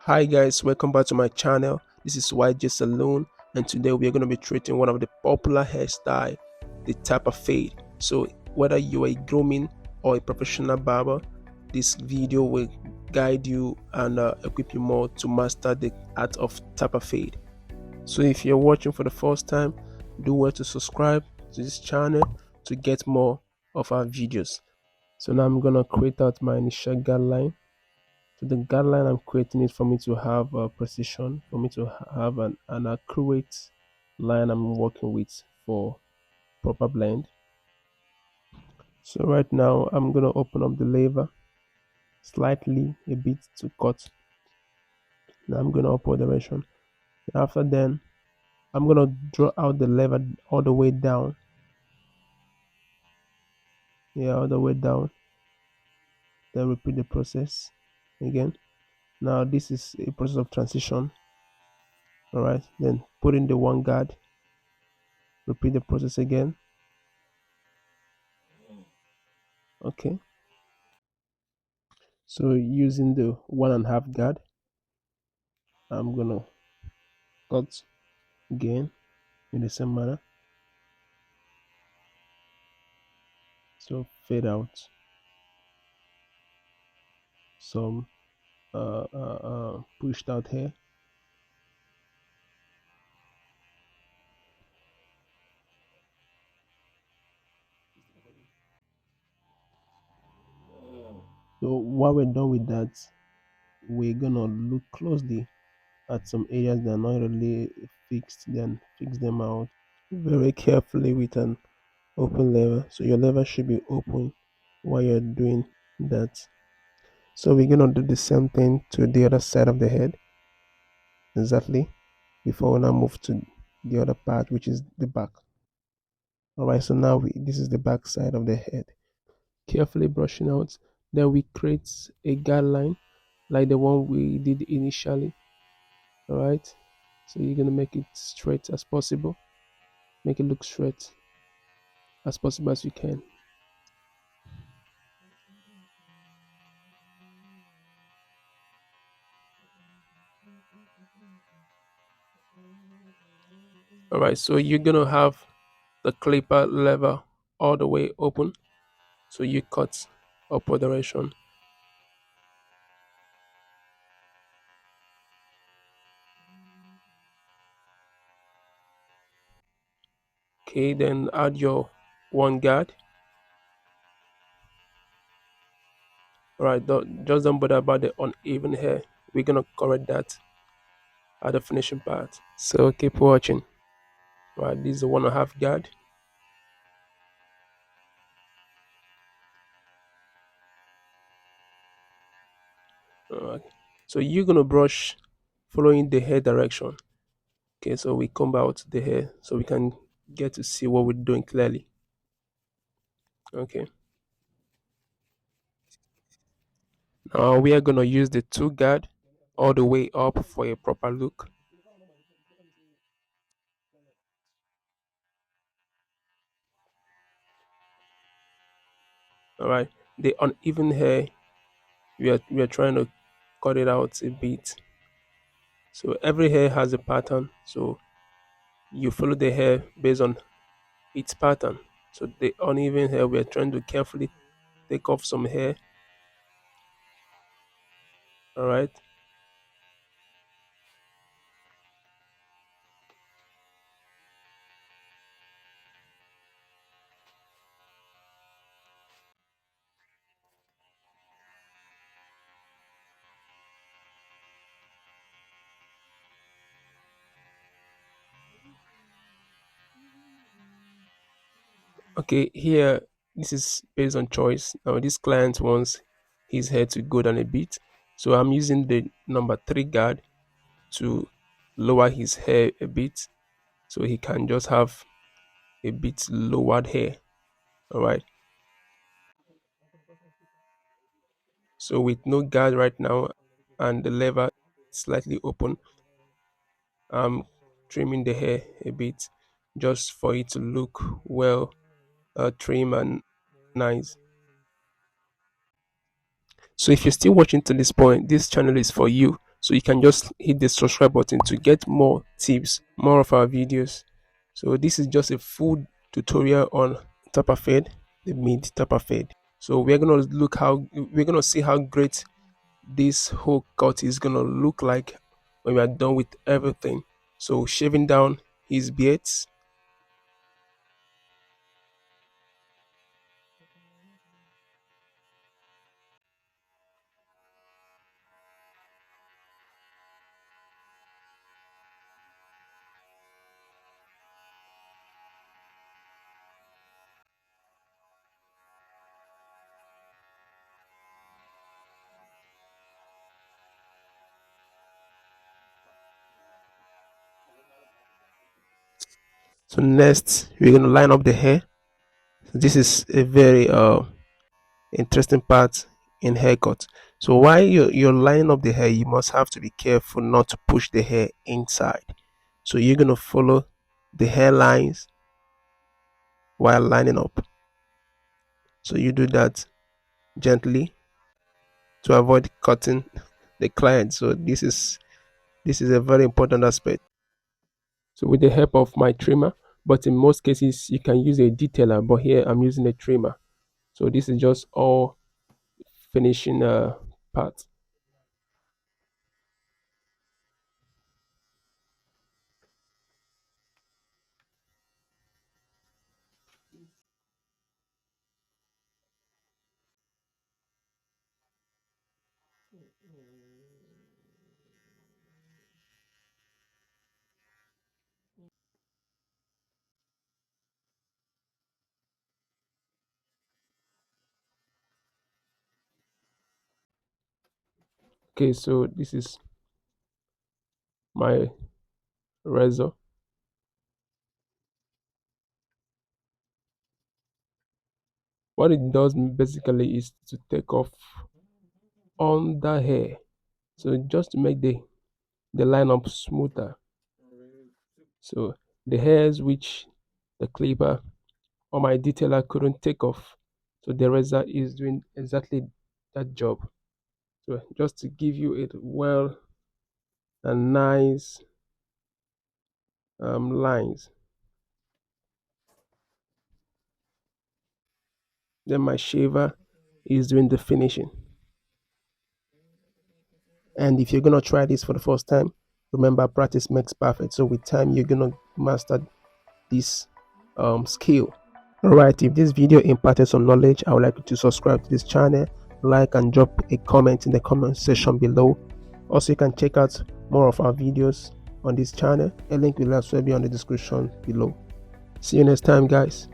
Hi guys, welcome back to my channel. This is YJ Saloon, and today we are going to be treating one of the popular hairstyle, the taperfade. So whether you are a grooming or a professional barber, this video will guide you and equip you more to master the art of taperfade. So if you're watching for the first time, do well to subscribe to this channel to get more of our videos. So now I'm going to create out my initial guideline. So the guideline I'm creating is for me to have precision, for me to have an accurate line I'm working with for proper blend. So right now I'm gonna open up the lever slightly a bit to cut. Now I'm gonna upward direction. After then I'm gonna draw out the lever all the way down. Yeah, all the way down. Then repeat the process again. Now this is a process of transition. Alright, then put in the one guard, repeat the process again. Okay. So using the 1.5 guard, I'm gonna cut again in the same manner. So fade out some pushed out hair. So while we're done with that, we're gonna look closely at some areas that are not really fixed, then fix them out very carefully with an open lever. So your lever should be open while you're doing that. So we're gonna do the same thing to the other side of the head exactly before we now move to the other part, which is the back. All right, so now this is the back side of the head. Carefully brushing out, then we create a guideline like the one we did initially. All right, so you're gonna make it straight as possible, make it look straight as possible as you can. All right, so you're gonna have the clipper lever all the way open, so you cut upward direction. Okay, then add your one guard. All right, just don't bother about the uneven hair. We're gonna correct that at the finishing part. So keep watching. All right, this is the 1.5 guard. All right, so you're gonna brush following the hair direction. Okay, so we comb out the hair so we can get to see what we're doing clearly. Okay, now we are gonna use the 2 guard all the way up for a proper look. All right, the uneven hair, we are trying to cut it out a bit. So every hair has a pattern, so you follow the hair based on its pattern. So the uneven hair, we are trying to carefully take off some hair. All right, okay, here this is based on choice. Now this client wants his hair to go down a bit, so I'm using the number 3 guard to lower his hair a bit, so he can just have a bit lowered hair. All right, so with no guard right now and the lever slightly open, I'm trimming the hair a bit just for it to look well trim and nice. So if you're still watching to this point, this channel is for you. So you can just hit the subscribe button to get more tips, more of our videos. So this is just a full tutorial on taperfade, the mid taperfade. So we're gonna see how great this whole cut is gonna look like when we are done with everything. So shaving down his beards. So next we're gonna line up the hair. So this is a very interesting part in haircut. So while you're lining up the hair, you must have to be careful not to push the hair inside. So you're gonna follow the hairlines while lining up. So you do that gently to avoid cutting the client. So this is a very important aspect. So with the help of my trimmer, but in most cases you can use a detailer, but here I'm using a trimmer. So this is just all finishing part. Okay, so this is my razor. What it does basically is to take off under hair. So just to make the line up smoother. So the hairs which the clipper or my detailer couldn't take off. So the razor is doing exactly that job. So just to give you it well and nice lines. Then my shaver is doing the finishing. And if you're gonna try this for the first time, remember practice makes perfect. So with time, you're gonna master this skill. Alright, if this video imparted some knowledge, I would like you to subscribe to this channel, like and drop a comment in the comment section below. Also, you can check out more of our videos on this channel. A link will also be on the description below. See you next time, guys.